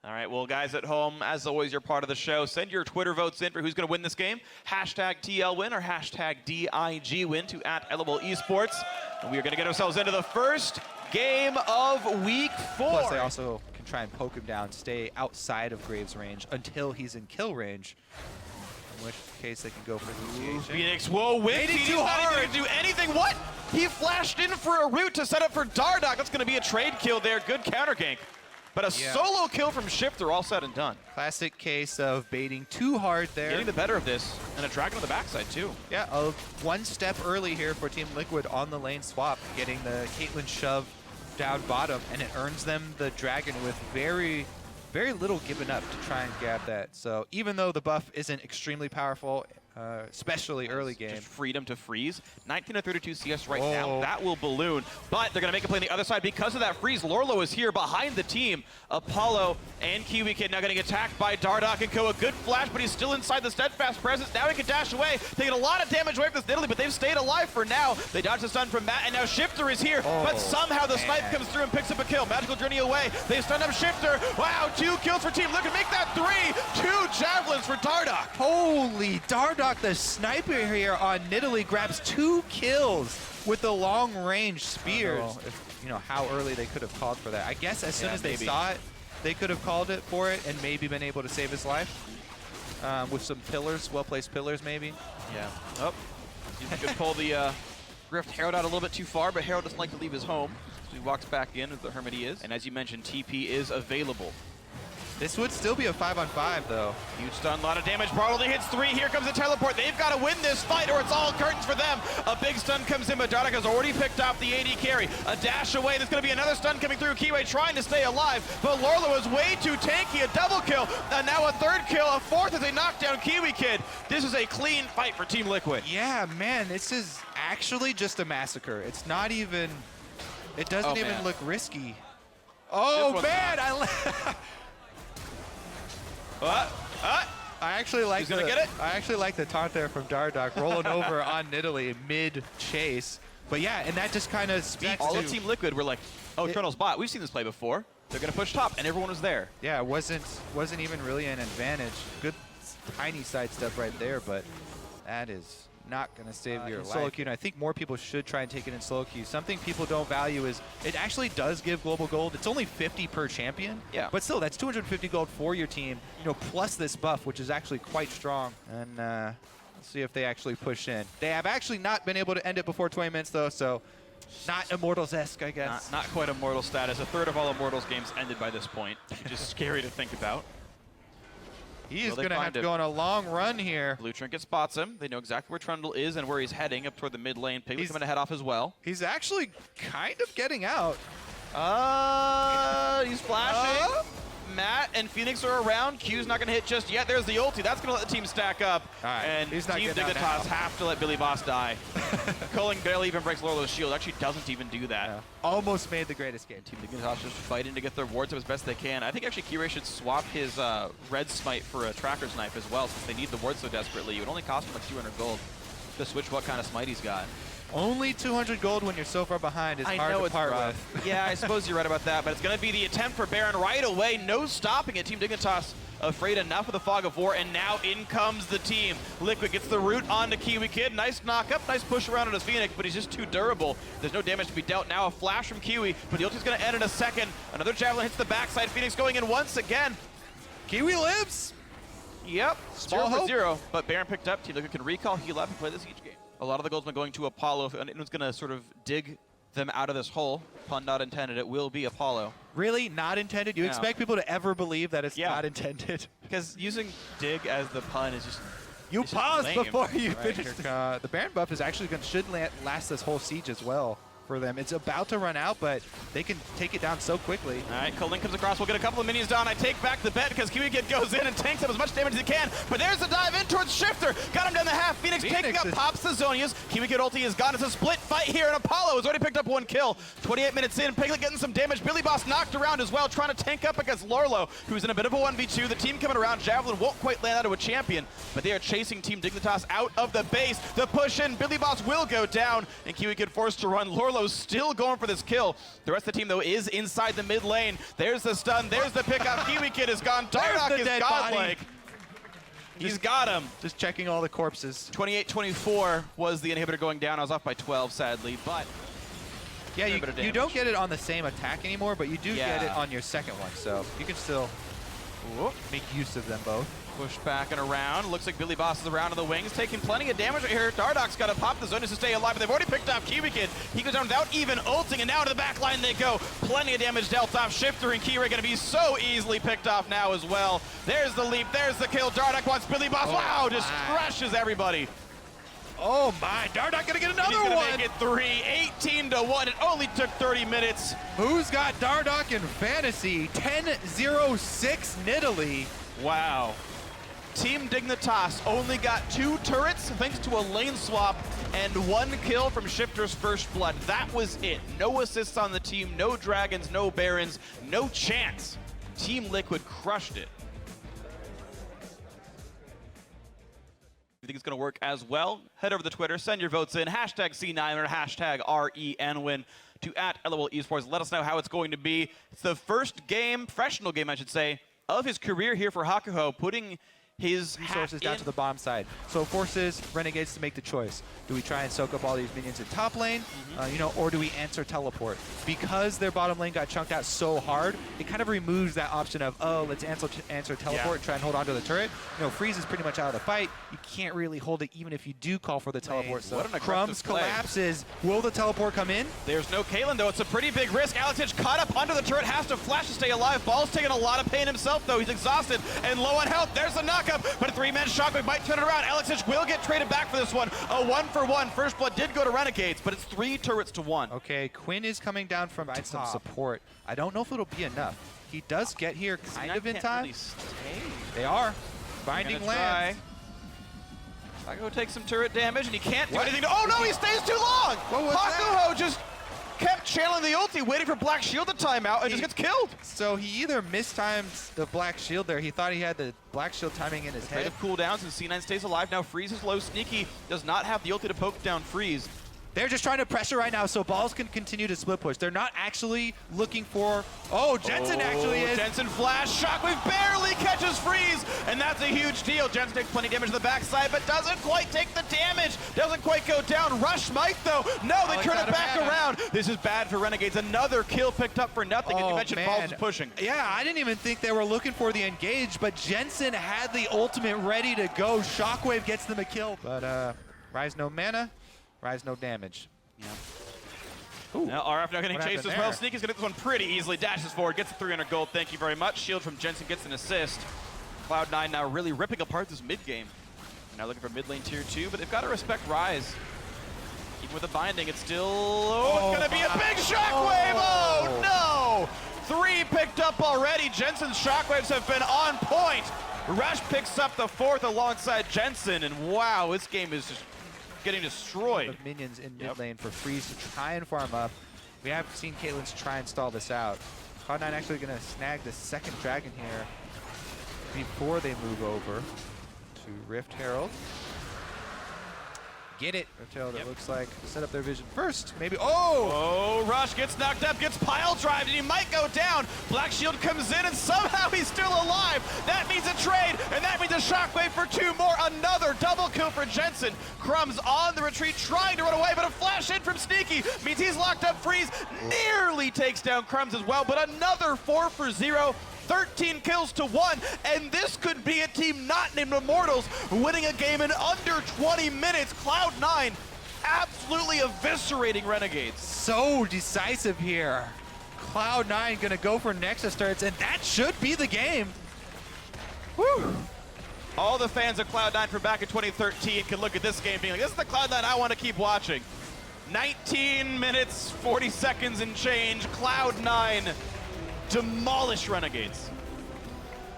All right, well, guys at home, as always, you're part of the show. Send your Twitter votes in for who's going to win this game. Hashtag TLWin or hashtag DIGWin to @LOL eSports. And we are going to get ourselves into the first game of week 4. Plus, they also can try and poke him down, stay outside of Graves' range until he's in kill range. In which case, they can go for the CH. Phoenix, whoa, Wixie, he's not even going to do anything. What? He flashed in for a route to set up for Dardoch. That's going to be a trade kill there. Good counter gank. But a solo kill from Shifter, all said and done. Classic case of baiting too hard there. Getting the better of this, and a dragon on the backside too. Yeah, one step early here for Team Liquid on the lane swap, getting the Caitlyn shove down bottom, and it earns them the dragon with very little given up to try and grab that. So even though the buff isn't extremely powerful, especially early game. Just freedom to freeze. 19-32 CS right now. That will balloon. But they're going to make a play on the other side because of that freeze. Lorlo is here behind the team. Apollo and Kiwi Kid now getting attacked by Dardoch and Co. A good flash, but he's still inside the steadfast presence. Now he can dash away. Taking a lot of damage away from this Nidalee, but they've stayed alive for now. They dodge the stun from Matt, and now Shifter is here. But somehow the snipe comes through and picks up a kill. Magical Journey away. They stun up Shifter. Wow, 2 kills for Team Liquid. Make that 3. 2 javelins for Dardoch. Holy, Dardoch, the sniper here on Nidalee, grabs 2 kills with the long-range spears. You know how early they could have called for that. I guess as soon as they saw it, they could have called it for it and maybe been able to save his life with some pillars, well-placed pillars maybe. Yeah. Oh, you could pull the Rift Herald out a little bit too far, but Herald doesn't like to leave his home, so he walks back in as the Hermit he is. And as you mentioned, TP is available. This would still be a 5-on-5 though. Huge stun, a lot of damage. Bartley hits 3. Here comes the teleport. They've got to win this fight or it's all curtains for them. A big stun comes in, but Dardoch has already picked up the AD carry. A dash away. There's going to be another stun coming through. Kiwi trying to stay alive, but Lorlo is way too tanky. A double kill, and now a 3rd kill. A 4th as they knock down Kiwi Kid. This is a clean fight for Team Liquid. Yeah, man, this is actually just a massacre. It's not even, it doesn't even look risky. Oh man, I actually like the taunt there from Dardoch, rolling over on Nidalee mid-chase. But yeah, and that just kind of speaks all to... of Team Liquid were like, oh, Eternal's bot. We've seen this play before. They're going to push top, and everyone was there. Yeah, it wasn't even really an advantage. Good tiny sidestep right there, but that is not going to save your life. Solo queue, and I think more people should try and take it in solo queue. Something people don't value is it actually does give global gold. It's only 50 per champion, but still, that's 250 gold for your team, you know, plus this buff, which is actually quite strong. And let's see if they actually push in. They have actually not been able to end it before 20 minutes, though, so not Immortals-esque, I guess. Not quite Immortal status. A third of all Immortals games ended by this point, which is scary to think about. He's going to have to go on a long run here. Blue Trinket spots him. They know exactly where Trundle is and where he's heading, up toward the mid lane. Piglet's coming to head off as well. He's actually kind of getting out. He's flashing. Matt and Phoenix are around. Q's not going to hit just yet. There's the ulti. That's going to let the team stack up. And Team Dignitas have to let Billy Boss die. Culling barely even breaks Lorlo's shield. Actually doesn't even do that. Yeah. Almost made the greatest game. Team Dignitas just fighting to get their wards up as best they can. I think actually Kirei should swap his red smite for a tracker's knife as well, since they need the wards so desperately. It would only cost him like 200 gold to switch what kind of smite he's got. Only 200 gold when you're so far behind is hard to part with. Yeah, I suppose you're right about that, but it's going to be the attempt for Baron right away. No stopping it. Team Dignitas afraid enough of the fog of war, and now in comes the team. Liquid gets the root onto Kiwi Kid. Nice knock up, nice push around on his Phoenix, but he's just too durable. There's no damage to be dealt. Now a flash from Kiwi, but the ulti's going to end in a second. Another javelin hits the backside. Phoenix going in once again. Kiwi lives. Yep, 0-0, but Baron picked up. Team Liquid can recall, heal up, and play this each game. A lot of the gold's been going to Apollo. If anyone's going to sort of dig them out of this hole, pun not intended, it will be Apollo. Really? Not intended? You expect people to ever believe that it's not intended? Because using dig as the pun is just... You pause before you finish. The Baron buff is actually should last this whole siege as well for them. It's about to run out, but they can take it down so quickly. All right, Colin comes across. We'll get a couple of minions down. I take back the bet because Kiwi Kid goes in and tanks up as much damage as he can. But there's the dive in towards Shifter. Got him down the half. Phoenix picking up, pops the Zonias. Kiwi Kid ulti is gone. It's a split fight here, and Apollo has already picked up 1 kill. 28 minutes in, Piglet getting some damage. Billy Boss knocked around as well, trying to tank up against Lorlo, who's in a bit of a 1v2. The team coming around. Javelin won't quite land out of a champion, but they are chasing Team Dignitas out of the base. The push in. Billy Boss will go down, and Kiwi Kid forced to run. Lorlo Apollo still going for this kill. The rest of the team, though, is inside the mid lane. There's the stun. There's the pickup. Kiwi Kid is gone. Dardoch is godlike. He's got him. Just checking all the corpses. 28-24 was the inhibitor going down. I was off by 12, sadly, but yeah, you don't get it on the same attack anymore, but you do get it on your second one, so you can still make use of them both. Pushed back and around. Looks like Billy Boss is around on the wings, taking plenty of damage right here. Dardoch's got to pop the zone just to stay alive, but they've already picked off Kiwi Kid. He goes down without even ulting, and now to the back line they go. Plenty of damage dealt off. Shifter and Kira going to be so easily picked off now as well. There's the leap. There's the kill. Dardoch wants Billy Boss. Wow, just crushes everybody. Oh my, Dardoch gonna get another one! He's gonna make it 3, 18-1. It only took 30 minutes. Who's got Dardoch in fantasy? 10-0-6 Nidalee. Wow. Team Dignitas only got 2 turrets thanks to a lane swap and 1 kill from Shifter's first blood. That was it. No assists on the team, no dragons, no barons, no chance. Team Liquid crushed it. You think it's going to work as well? Head over to Twitter, send your votes in, hashtag C9 or hashtag RENWin to @LOL eSports. Let us know how it's going to be. It's the first game, professional game I should say, of his career here for Hakuho, putting his resources down to the bottom side. So it forces Renegades to make the choice. Do we try and soak up all these minions in top lane, or do we answer teleport? Because their bottom lane got chunked out so hard, it kind of removes that option of, oh, let's answer teleport and try and hold on to the turret. Freeze is pretty much out of the fight. You can't really hold it even if you do call for the teleport. So Crumbs collapses. Will the teleport come in? There's no Caitlyn, though. It's a pretty big risk. Alex caught up under the turret, has to flash to stay alive. Ball's taking a lot of pain himself, though. He's exhausted and low on health. There's the knockup, but a 3-man shockwave might turn it around. Alex will get traded back for this one. A 1-for-1. First blood did go to Renegades, but it's 3 turrets to 1. Okay, Quinn is coming down from some support. I don't know if it'll be enough. He does get here kind of in time. Really stay. They are. Binding lands. I go take some turret damage, and he can't do anything. Oh no, he stays too long! Hakuho just kept channeling the ulti, waiting for Black Shield to time out, and just gets killed. So he either mistimed the Black Shield there. He thought he had the Black Shield timing in his head. Of cooldowns, and C9 stays alive. Now Freeze is low. Sneaky does not have the ulti to poke down Freeze. They're just trying to pressure right now so Balls can continue to split push. They're not actually looking for... Oh, Jensen actually is. Jensen flash. Shockwave barely catches Freeze, and that's a huge deal. Jensen takes plenty of damage to the backside, but doesn't quite take the damage. Doesn't quite go down. Rush might, though. No, they turn it back around. This is bad for Renegades. Another kill picked up for nothing, and you mentioned Balls was pushing. Yeah, I didn't even think they were looking for the engage, but Jensen had the ultimate ready to go. Shockwave gets them a kill. But Rise no mana. Rise no damage. Yeah. Now RF now getting chased as well. Sneak is going to get this one pretty easily. Dashes forward, gets the 300 gold. Thank you very much. Shield from Jensen gets an assist. Cloud9 now really ripping apart this mid game. Now looking for mid lane tier 2, but they've got to respect Rise. Even with the binding, it's still... Oh, it's going to be a big shockwave! Oh, no! 3 picked up already. Jensen's shockwaves have been on point. Rush picks up the 4th alongside Jensen, and wow, this game is just getting destroyed. Of minions in mid lane for Freeze to try and farm up. We have seen Caitlyn's try and stall this out. Cloud9 actually going to snag the second dragon here before they move over to Rift Herald. Get it. Rift Herald, it looks like, set up their vision first. Maybe, Oh, Rush gets knocked up, gets pile drived, and he might go down. Black Shield comes in, and somehow he's still alive. That means a trade, and that means a shockwave for 2 more. Another double kill for Jensen. Crumbs on the retreat, trying to run away, but a flash in from Sneaky means he's locked up. Freeze nearly takes down Crumbs as well, but another 4 for 0. 13 kills to 1, and this could be a team not named Immortals winning a game in under 20 minutes. Cloud9 absolutely eviscerating Renegades. So decisive here. Cloud9 gonna go for Nexus turrets, and that should be the game. Woo! All the fans of Cloud9 from back in 2013 can look at this game being like, this is the Cloud9 I want to keep watching. 19 minutes, 40 seconds and change. Cloud9 demolish Renegades.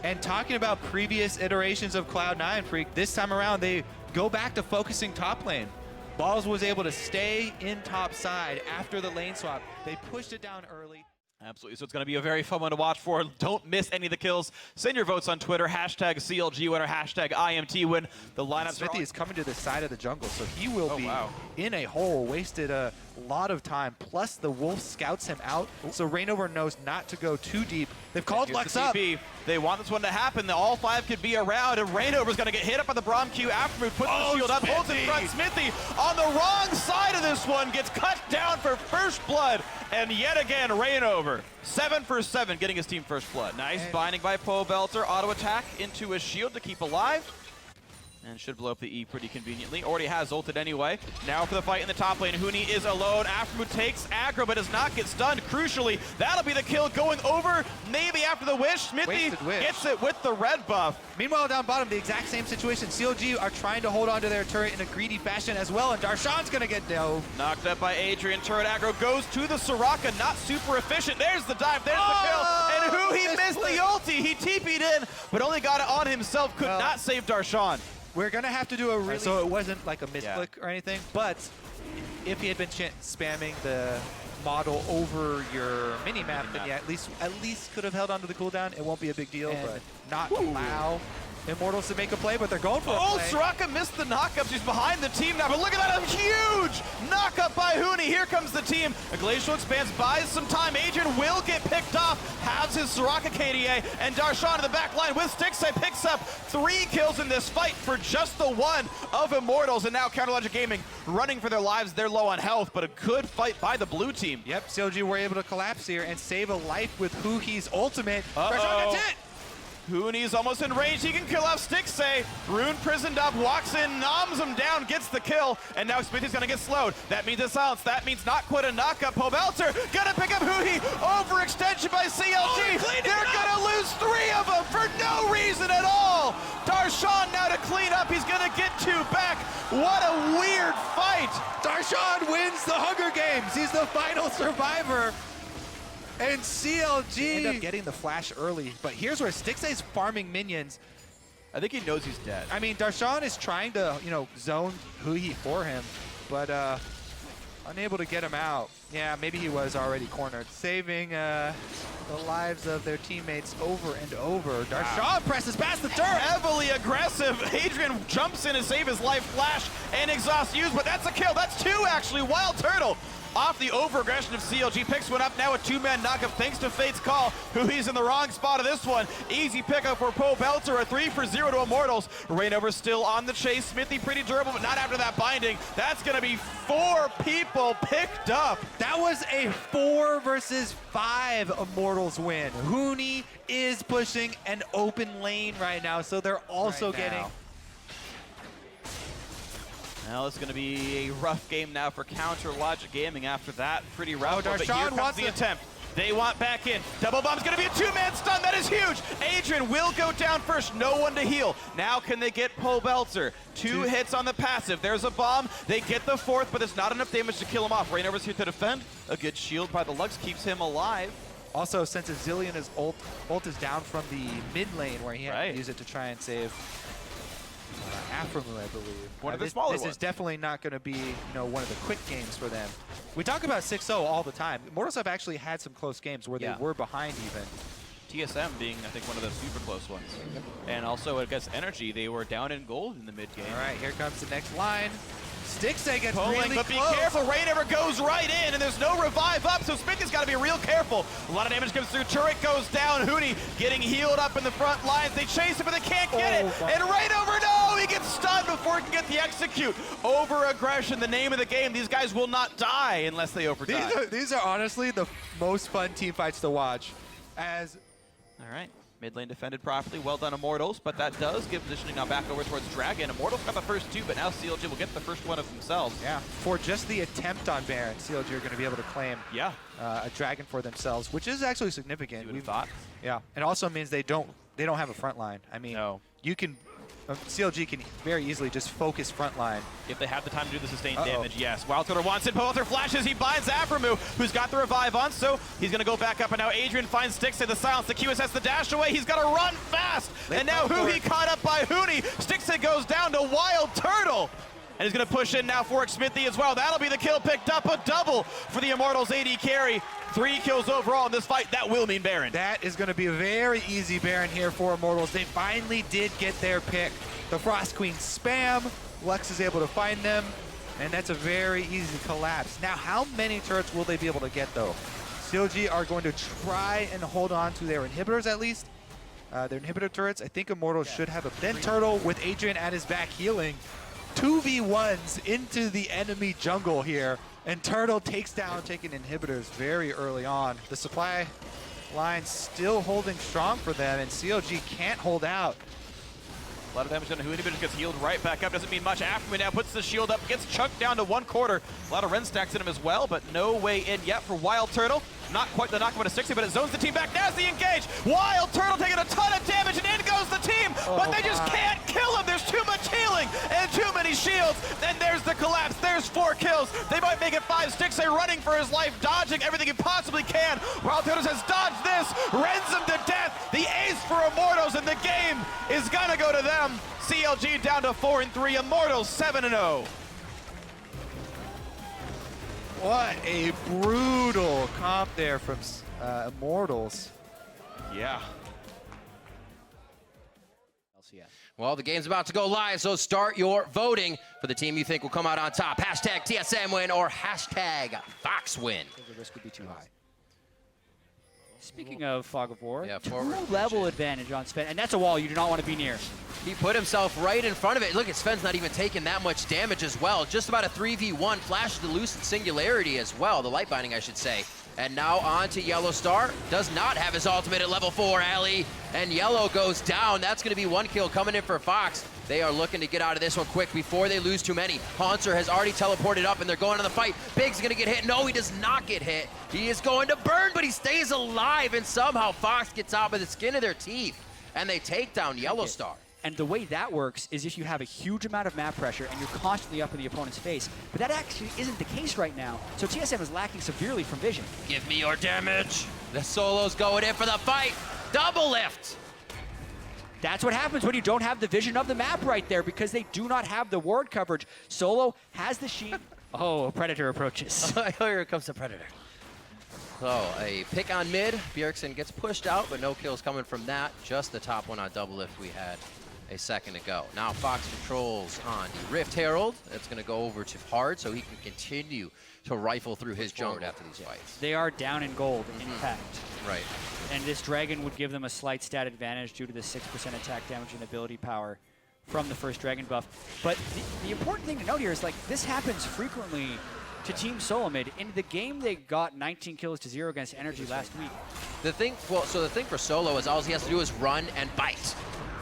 And talking about previous iterations of Cloud9, Freak, this time around they go back to focusing top lane. Balls was able to stay in top side after the lane swap. They pushed it down early. Absolutely, so it's going to be a very fun one to watch for. Don't miss any of the kills. Send your votes on Twitter, hashtag CLG win or hashtag IMT win. The lineups Smithy is coming to the side of the jungle, so he will be in a hole. Wasted lot of time. Plus, the Wolf scouts him out, so Reignover knows not to go too deep. They've called Lux up. They want this one to happen. All 5 could be around, and Reignover's going to get hit up by the Braum Q after puts the shield up, holds in front. Smithy on the wrong side of this one gets cut down for first blood, and yet again, Reignover 7 for 7, getting his team first blood. Nice binding by Pobelter. Auto attack into a shield to keep alive. And should blow up the E pretty conveniently. Already has ulted anyway. Now for the fight in the top lane. Huni is alone. Aftermoon takes aggro, but does not get stunned. Crucially, that'll be the kill going over. Maybe after the wish. Smithy gets it with the red buff. Meanwhile, down bottom, the exact same situation. CLG are trying to hold on to their turret in a greedy fashion as well, and Darshan's going to get dove. Knocked up by Adrian. Turret aggro goes to the Soraka. Not super efficient. There's the dive. There's the kill. And who he missed the ulti. He TP'd in, but only got it on himself. Could not save Darshan. We're going to have to do a really... So it wasn't like a misclick or anything, but if he had been spamming the model over your mini-map, then yeah, at least could have held on to the cooldown. It won't be a big deal, but not allow Immortals to make a play, but they're going for a play. Soraka missed the knockup. She's behind the team now, but look at that, a huge knockup by Huni. Here comes the team. A Glacial Expanse buys some time. Adrian will get picked off, has his Soraka KDA, and Darshan in the back line with Stixay picks up 3 kills in this fight for just the one of Immortals, and now Counterlogic Gaming running for their lives. They're low on health, but a good fight by the blue team. Yep, CLG were able to collapse here and save a life with Huhi's ultimate. Darshan gets it! Huni's almost in range. He can kill off Stixay. Rune prisoned up, walks in, noms him down, gets the kill, and now Smithy's gonna get slowed. That means a silence. That means not quite a knockup. Pobelter gonna pick up Huni. Overextension by CLG. They're gonna lose 3 of them for no reason at all. Darshan now to clean up. He's gonna get 2 back. What a weird fight. Darshan wins the Hunger Games. He's the final survivor. And CLG end up getting the flash early, but here's where Stixay's farming minions. I think he knows he's dead. I mean, Darshan is trying to, zone Hui for him, but unable to get him out. Yeah, maybe he was already cornered. Saving the lives of their teammates over and over. Darshan presses past the turret. Heavily aggressive. Adrian jumps in to save his life. Flash and exhaust used, but that's a kill. That's 2 actually. Wild Turtle off the over-aggression of CLG, picks one up now, a 2-man knockup thanks to Fate's call, who he's in the wrong spot of this one. Easy pickup for Pobelter, a 3 for 0 to Immortals. Reignover still on the chase. Smithy pretty durable, but not after that binding. That's gonna be 4 people picked up. That was a 4 versus 5 Immortals win. Huni is pushing an open lane right now, so they're also getting... Now it's going to be a rough game now for Counterlogic Gaming after that. Pretty rough, but here comes the attempt. They want back in. Double bomb's going to be a 2-man stun. That is huge. Adrian will go down first. No one to heal. Now can they get Pobelter? 2 hits on the passive. There's a bomb. They get the 4th, but it's not enough damage to kill him off. Reignover's here to defend. A good shield by the Lux keeps him alive. Also, since Azilian ult is down from the mid lane where he had to use it to try and save Aframu, I believe. One of the smaller ones. This is definitely not going to be, one of the quick games for them. We talk about 6-0 all the time. Immortals have actually had some close games where they were behind even. TSM being, I think, one of the super close ones. And also against NRG, they were down in gold in the mid game. All right, here comes the next line. Stixay gets really close. But be careful, Reignover goes right in, and there's no revive up, so Smithy's got to be real careful. A lot of damage comes through, turret goes down, Huni getting healed up in the front lines. They chase it, but they can't get it, and Reignover, no! He gets stunned before he can get the execute. Over-aggression, the name of the game. These guys will not die unless they overdie. These are honestly the most fun team fights to watch. All right. Mid lane defended properly. Well done, Immortals, but that does give positioning now back over towards Dragon. Immortals got the first 2, but now CLG will get the first one of themselves. Yeah, for just the attempt on Baron, CLG are going to be able to claim a Dragon for themselves, which is actually significant. We've thought. Yeah, it also means they don't have a front line. I mean, you can... CLG can very easily just focus front line. If they have the time to do the sustained damage, yes. Wild Turtle wants it. Pobelter flashes. He binds Aframu, who's got the revive on, so he's going to go back up. And now Adrian finds Stixay, the silence. The QSS, the dash away. He's got to run fast. And now Hui caught up by Huni. Stixay goes down to Wild Turtle. And he's going to push in now for Smithy as well. That'll be the kill picked up. A double for the Immortals AD carry. 3 kills overall in this fight. That will mean Baron. That is going to be a very easy Baron here for Immortals. They finally did get their pick. The Frost Queen spam. Lux is able to find them. And that's a very easy collapse. Now, how many turrets will they be able to get, though? CLG are going to try and hold on to their inhibitors, at least. Their inhibitor turrets. I think Immortals should have a then Turtle with Adrian at his back healing. 2v1s into the enemy jungle here. And Turtle takes down taking inhibitors very early on. The supply line still holding strong for them, and CLG can't hold out. A lot of damage done to Inhibitor, gets healed right back up. Doesn't mean much. Afterman now puts the shield up, gets chunked down to 1/4. A lot of REN stacks in him as well, but no way in yet for Wild Turtle. Not quite the knockdown to 60, but it zones the team back. Now's the engage. Wild Turtle taking a ton of damage, and in goes the team, but they just can't kill him. There's too much healing and too many shields. And there's the collapse. There's 4 kills. They might make it 5. Stixxay running for his life, dodging everything he possibly can. Wild Turtle has dodged this, rends him to death. The ace for Immortals, and the game is gonna go to them. CLG down to 4-3, Immortals 7-0. What a brutal comp there from Immortals. Yeah. Well, the game's about to go live, so start your voting for the team you think will come out on top. Hashtag TSM win or hashtag Fox win. The risk would be too high. Speaking of Fog of War, Yeah, 2-level advantage on Sven, and that's a wall you do not want to be near. He put himself right in front of it. Look at Sven's not even taking that much damage as well. Just about a 3v1. Flash the Lucid Singularity as well, the light binding I should say. And now on to Yellow Star. Does not have his ultimate at level 4, Ali. And Yellow goes down. That's going to be 1 kill coming in for Fox. They are looking to get out of this one quick before they lose too many. Haunter has already teleported up and they're going on the fight. Big's going to get hit. No, he does not get hit. He is going to burn, but he stays alive. And somehow Fox gets out by the skin of their teeth. And they take down Yellow Star. And the way that works is if you have a huge amount of map pressure and you're constantly up in the opponent's face. But that actually isn't the case right now. So TSM is lacking severely from vision. Give me your damage. The Solo's going in for the fight. Double lift. That's what happens when you don't have the vision of the map right there, because they do not have the ward coverage. Solo has the shield. Oh, a Predator approaches. Here comes the Predator. So a pick on mid. Bjergsen gets pushed out, but no kills coming from that. Just the top one on double lift we had a second ago. Now Fox controls on the Rift Herald. That's going to go over to Hard so he can continue to rifle through his jungle after these fights. They are down in gold, in fact. Right. And this Dragon would give them a slight stat advantage due to the 6% attack damage and ability power from the first Dragon buff. But the important thing to note here is, like, this happens frequently to Team SoloMid. In the game, they got 19 kills to 0 against NRG last week. The thing for Solo is all he has to do is run and bite.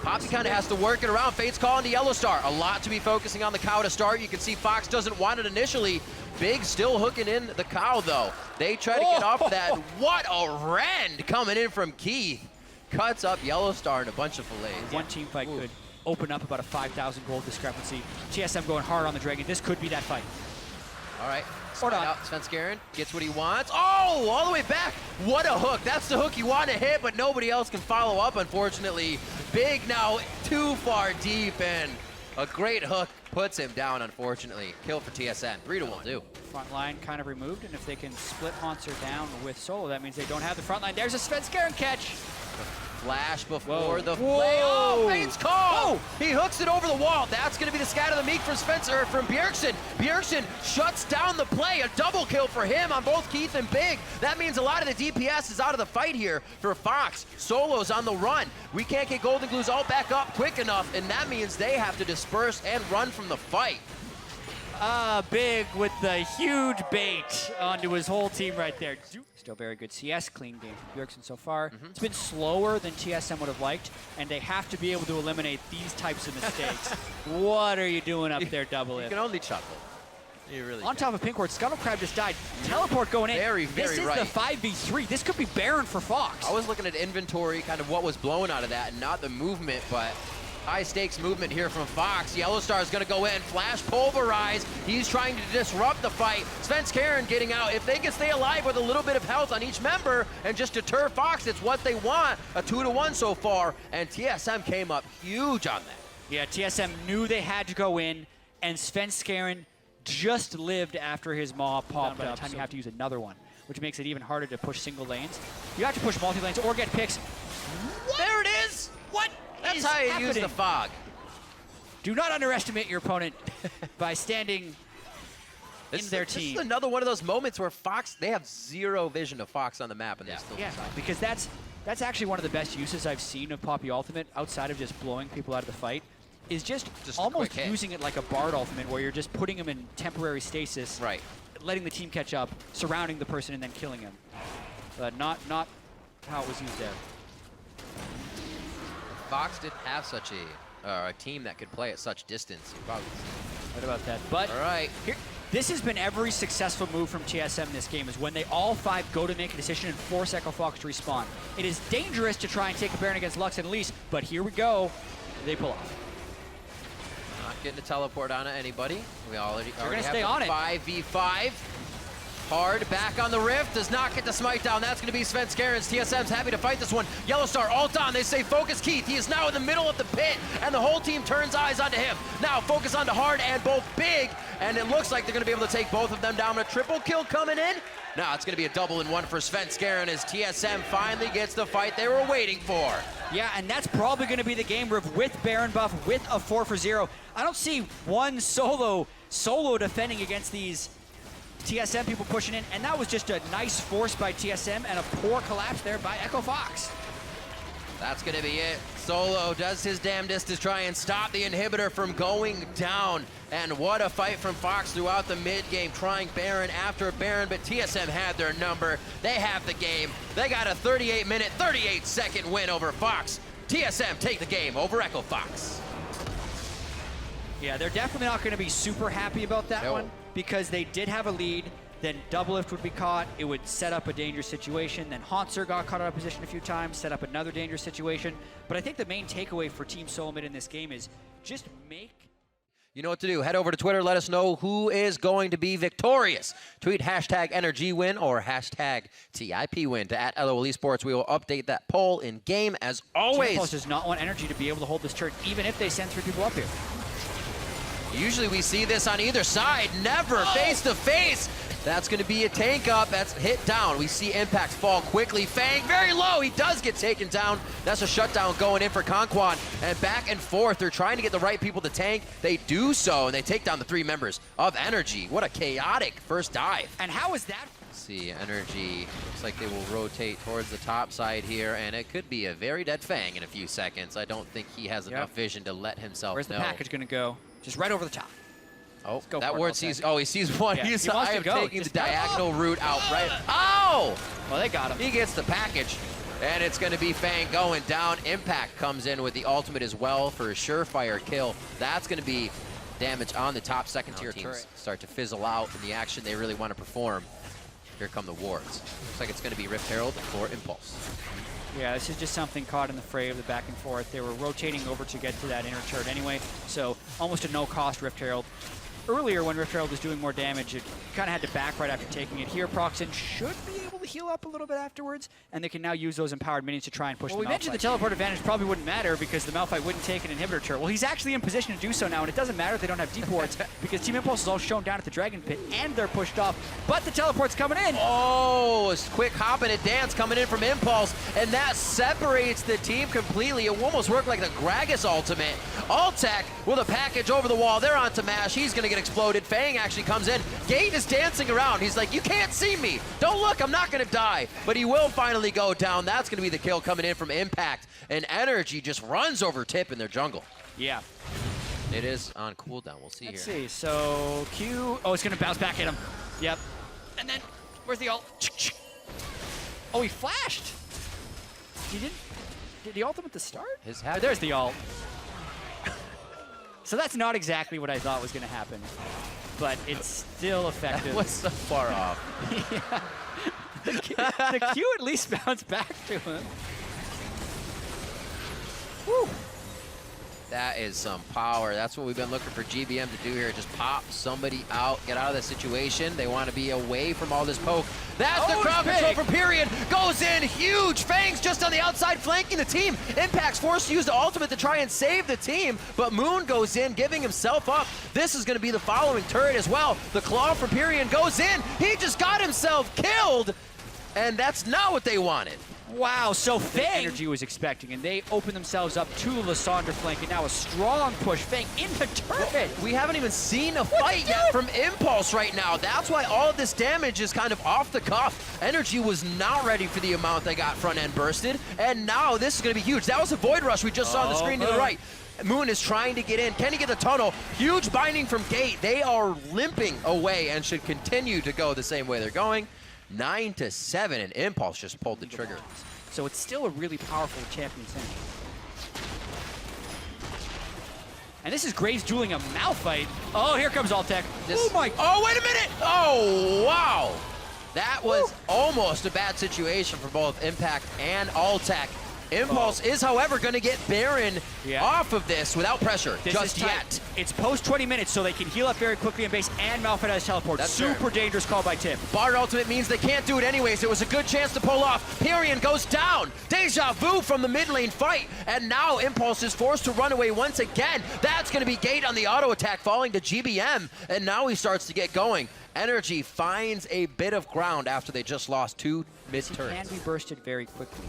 Poppy kind of has to work it around. Fate's calling to Yellow Star. A lot to be focusing on the cow to start. You can see Fox doesn't want it initially. Big still hooking in the cow, though. They try to get off that. What a rend coming in from Keith. Cuts up Yellow Star in a bunch of fillets. One team fight could open up about a 5,000 gold discrepancy. TSM going hard on the Dragon. This could be that fight. All right. Or not. Out. Svenskeren gets what he wants. Oh, all the way back. What a hook. That's the hook you want to hit, but nobody else can follow up, unfortunately. Big now too far deep, and a great hook puts him down, unfortunately. Kill for TSM. 3-1 will do. Front line kind of removed, and if they can split Haunter down with Solo, that means they don't have the front line. There's a Svenskeren catch. Flash before the play. Oh, Fate's call! He hooks it over the wall. That's going to be the scat of the meek from Spencer, from Bjergsen. Bjergsen shuts down the play. A double kill for him on both Keith and Big. That means a lot of the DPS is out of the fight here for Fox. Solo's on the run. We can't get Golden Glues all back up quick enough, and that means they have to disperse and run from the fight. Big with the huge bait onto his whole team right there. Still very good CS, clean game from Bjergsen so far. It's been slower than TSM would have liked, and they have to be able to eliminate these types of mistakes. What are you doing up there, Double Lift? You can only chuckle. You really On top of Pink Ward, Scuttle Crab just died. Teleport going in. Very this is right. the 5v3. This could be barren for Fox. I was looking at inventory, kind of what was blown out of that, and not the movement, but high stakes movement here from Fox. Yellow Star is going to go in. Flash pulverize. He's trying to disrupt the fight. Svenskeren getting out. If they can stay alive with a little bit of health on each member and just deter Fox, it's what they want. A 2-1 so far, and TSM came up huge on that. Yeah, TSM knew they had to go in, and Svenskeren just lived after his maw popped by the time you have to use another one, which makes it even harder to push single lanes. You have to push multi-lanes or get picks. What? There it is! What That's how you use the fog. Do not underestimate your opponent by standing in their team. This is another one of those moments where Fox, they have zero vision of Fox on the map, and they still decide. Because that's actually one of the best uses I've seen of Poppy Ultimate, outside of just blowing people out of the fight, is just almost using it like a Bard Ultimate, where you're just putting them in temporary stasis, right, letting the team catch up, surrounding the person, and then killing him. But not how it was used there. Fox didn't have such a team that could play at such distance. What about that? But all right, this has been every successful move from TSM in this game, is when they all 5 go to make a decision and force Echo Fox to respawn. It is dangerous to try and take a Baron against Lux and Elise, but here we go. They pull off. Not getting a teleport on anybody. We already gonna have stay on it. 5v5. Hard back on the Rift, does not get the smite down. That's going to be Sven Skarens. TSM's happy to fight this one. Yellow Star ult on. They say focus Keith. He is now in the middle of the pit, and the whole team turns eyes onto him. Now focus onto Hard and both Big, and it looks like they're going to be able to take both of them down. A triple kill coming in. Now it's going to be a double in one for Sven Skaren as TSM finally gets the fight they were waiting for. Yeah, and that's probably going to be the game, Riv, with Baron buff, with a 4-for-0. I don't see one solo defending against these TSM people pushing in, and that was just a nice force by TSM and a poor collapse there by Echo Fox. That's going to be it. Solo does his damnedest to try and stop the inhibitor from going down. And what a fight from Fox throughout the mid game, trying Baron after Baron, but TSM had their number. They have the game. They got a 38-minute, 38-second win over Fox. TSM take the game over Echo Fox. Yeah, they're definitely not going to be super happy about that one, because they did have a lead. Then Doublelift would be caught. It would set up a dangerous situation. Then Hauntzer got caught out of position a few times, set up another dangerous situation. But I think the main takeaway for Team SoloMid in this game is just make... You know what to do. Head over to Twitter. Let us know who is going to be victorious. Tweet hashtag NRG win or hashtag TIP win to @LOL eSports. We will update that poll in game as always. Immortals does not want NRG to be able to hold this turret, even if they send 3 people up here. Usually we see this on either side. Never face to face. That's going to be a tank up. That's hit down. We see Impact fall quickly. Fang very low. He does get taken down. That's a shutdown going in for Conquan. And back and forth. They're trying to get the right people to tank. They do so, and they take down the 3 members of NRG. What a chaotic first dive. And how is that? Let's see, NRG looks like they will rotate towards the top side here, and it could be a very dead Fang in a few seconds. I don't think he has enough vision to let himself know. Where's the package going to go? Just right over the top. Oh, that ward sees. Oh, he sees one. Yeah, He's he wants to go. taking the diagonal route out right. Oh! Well, they got him. He gets the package, and it's going to be Fang going down. Impact comes in with the ultimate as well for a surefire kill. That's going to be damage on the top second-tier teams. Start to fizzle out in the action they really want to perform. Here come the wards. Looks like it's going to be Rift Herald for Impulse. Yeah, this is just something caught in the fray of the back and forth. They were rotating over to get to that inner turret anyway, so almost a no-cost Rift Herald. Earlier, when Rift Herald was doing more damage, it kind of had to back right after taking it. Here, Proxen should be able to heal up a little bit afterwards, and they can now use those empowered minions to try and push the Malphite. We mentioned the teleport advantage probably wouldn't matter because the Malphite wouldn't take an inhibitor turret. Well, he's actually in position to do so now, and it doesn't matter if they don't have deep wards because Team Impulse is all shown down at the Dragon Pit, and they're pushed off, but the teleport's coming in. Oh, a quick hop and a dance coming in from Impulse, and that separates the team completely. It almost worked like the Gragas ultimate. Altec with a package over the wall. They're on to Mash. He's going to get exploded. Fang actually comes in. Gate is dancing around. He's like, you can't see me. Don't look. I'm not going to die. But he will finally go down. That's going to be the kill coming in from Impact. And NRG just runs over Tip in their jungle. Yeah. It is on cooldown. We'll see Let's here. see. So Q. Oh, it's going to bounce back at him. Yep. And then where's the ult? Oh, he flashed. He didn't. Did the ultimate at the start? Oh, there's the ult. So that's not exactly what I thought was going to happen, but it's still effective. That was so far off. Yeah. The Q at least bounced back to him. Woo. That is some power. That's what we've been looking for GBM to do here. Just pop somebody out, get out of the situation. They want to be away from all this poke. That's the crowd control from Period. Goes in, huge. Fangs just on the outside flanking the team. Impact's forced to use the ultimate to try and save the team, but Moon goes in, giving himself up. This is going to be the following turret as well. The claw from Period goes in. He just got himself killed, and that's not what they wanted. Wow, so Fang NRG was expecting, and they opened themselves up to Lysandre flank, and now a strong push. Fang into turret. We haven't even seen a fight yet from Impulse right now. That's why all of this damage is kind of off the cuff. NRG was not ready for the amount they got front end bursted, and now this is going to be huge. That was a Void Rush we just saw on the screen to the right. Moon is trying to get in. Can he get the tunnel? Huge binding from Gate. They are limping away and should continue to go the same way they're going. 9-7, and Impulse just pulled the trigger. So it's still a really powerful Champions Energy. And this is Graves dueling a Malphite. Oh, here comes Altec. Oh my! Oh, wait a minute! Oh, wow! That was almost a bad situation for both Impact and Altec. Impulse is, however, going to get Baron off of this without pressure just yet. It's post 20 minutes, so they can heal up very quickly in base, and Malphite has teleport. That's super dangerous call by Tip. Bard ultimate means they can't do it anyways. It was a good chance to pull off. Pyrian goes down. Deja vu from the mid lane fight, and now Impulse is forced to run away once again. That's going to be Gate on the auto attack, falling to GBM, and now he starts to get going. NRG finds a bit of ground after they just lost 2 mid turrets. He can be bursted very quickly.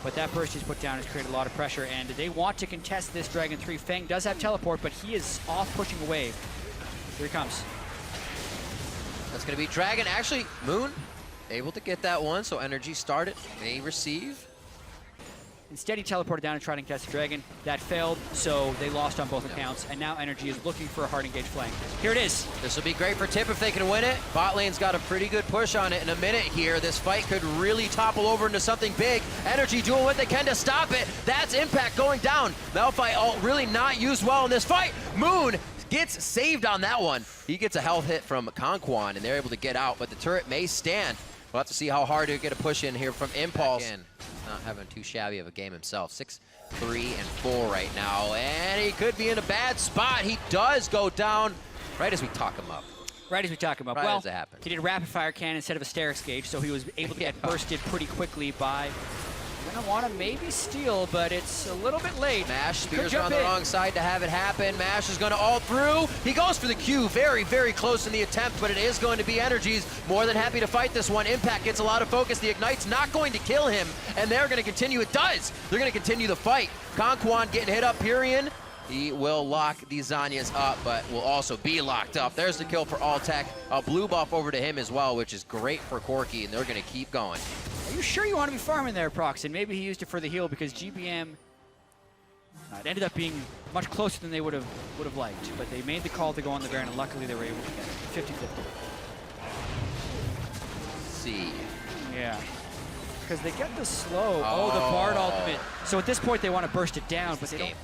But that burst he's put down has created a lot of pressure, and they want to contest this Dragon 3. Fang does have teleport, but he is off pushing a wave. Here he comes. That's going to be Dragon. Actually, Moon able to get that one, so NRG started. They receive. Instead, he teleported down and tried to contest the Dragon. That failed, so they lost on both accounts, and now NRG is looking for a hard engaged flank. Here it is. This will be great for Tip if they can win it. Bot lane's got a pretty good push on it in a minute here. This fight could really topple over into something big. NRG doing what they can to stop it. That's Impact going down. Malphite ult really not used well in this fight. Moon gets saved on that one. He gets a health hit from Conquan, and they're able to get out, but the turret may stand. We'll have to see how hard he'll get a push in here from Impulse. Not having too shabby of a game himself. 6-3-4 right now, and he could be in a bad spot. He does go down right as we talk him up. Right as we talk him up. Right well, as it happens. He did a rapid fire cannon instead of a Sterix gauge, so he was able to get bursted pretty quickly by... Gonna want to maybe steal, but it's a little bit late. Mash spears on the wrong side to have it happen. Mash is going to ult through. He goes for the Q, very, very close in the attempt, but it is going to be NRG's more than happy to fight this one. Impact gets a lot of focus. The Ignite's not going to kill him, and they're going to continue. It does. They're going to continue the fight. Conquan getting hit up, Pyrian. He will lock these Zanyas up, but will also be locked up. There's the kill for Altec. A blue buff over to him as well, which is great for Corki, and they're going to keep going. Are you sure you want to be farming there, Proxon? Maybe he used it for the heal because GBM it ended up being much closer than they would have liked. But they made the call to go on the Baron, and luckily they were able to get it. 50-50. See. Yeah. Because they get the slow. Oh, the Bard ultimate. So at this point they want to burst it down, but they don't.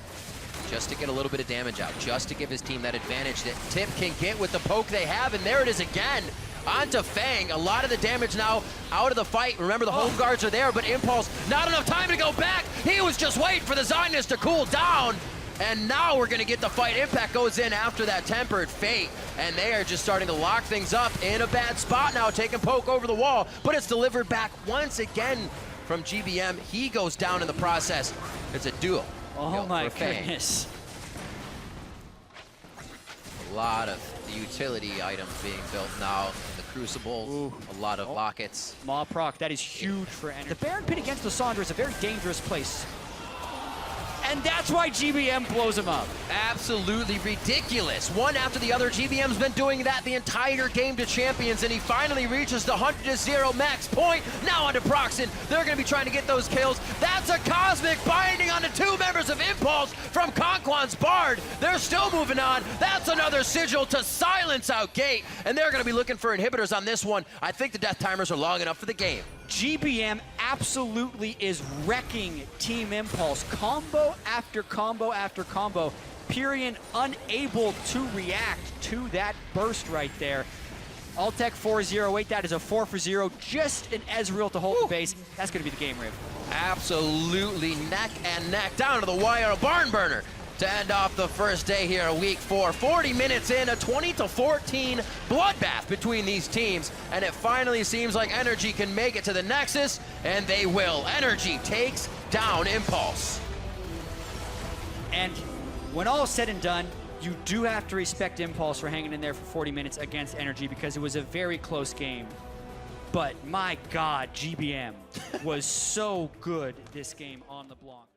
Just to get a little bit of damage out, just to give his team that advantage that Tip can get with the poke they have, and there it is again. Onto Fang, a lot of the damage now out of the fight. Remember, the home guards are there, but Impulse, not enough time to go back. He was just waiting for the Zionist to cool down, and now we're gonna get the fight. Impact goes in after that Tempered Fate, and they are just starting to lock things up in a bad spot now, taking poke over the wall, but it's delivered back once again from GBM. He goes down in the process. It's a duel. Oh my goodness. A lot of the utility items being built now. The Crucibles, a lot of lockets. Maw proc, that is huge for NRG. The Baron pit against Lysandre is a very dangerous place. And that's why GBM blows him up. Absolutely ridiculous. One after the other, GBM's been doing that the entire game to champions, and he finally reaches the 100-0 max point. Now onto Proxon. They're going to be trying to get those kills. That's a Cosmic binding onto 2 members of Impulse from Conquan's Bard. They're still moving on. That's another sigil to silence out Gate, and they're going to be looking for inhibitors on this one. I think the death timers are long enough for the game. GBM absolutely is wrecking Team Impulse. Combo after combo after combo. Pyrian unable to react to that burst right there. Altec 4-0-8, that is a 4-for-0. Just an Ezreal to hold the base. That's going to be the game, Riv. Absolutely neck and neck. Down to the wire, a barn burner to end off the first day here of week 4. 40 minutes in, a 20-14 bloodbath between these teams, and it finally seems like NRG can make it to the Nexus, and they will. NRG takes down Impulse. And when all is said and done, you do have to respect Impulse for hanging in there for 40 minutes against NRG because it was a very close game. But my God, GBM was so good this game on the block.